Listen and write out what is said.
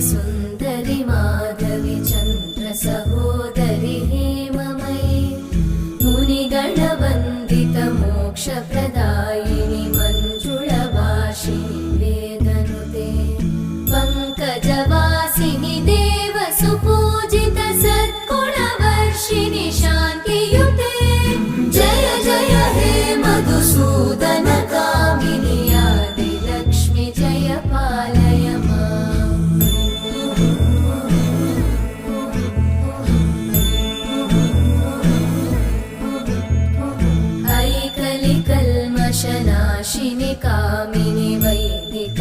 सुन्दरि माधवि चन्द्र सहोदरि हेममयि मुनिगणवन्दित मोक्षप्रदायिनि मञ्जुळभाषिणि वेदनुते पङ्कजवासिनि देव सुपूजित सद्गुणवर्षिणि शान्तियुते जय जय हे मधुसूदन कामिनि आदिलक्ष्मि जय पालय माम्। ऐकलिकल्मषनाशिनि कामिनि वैदिक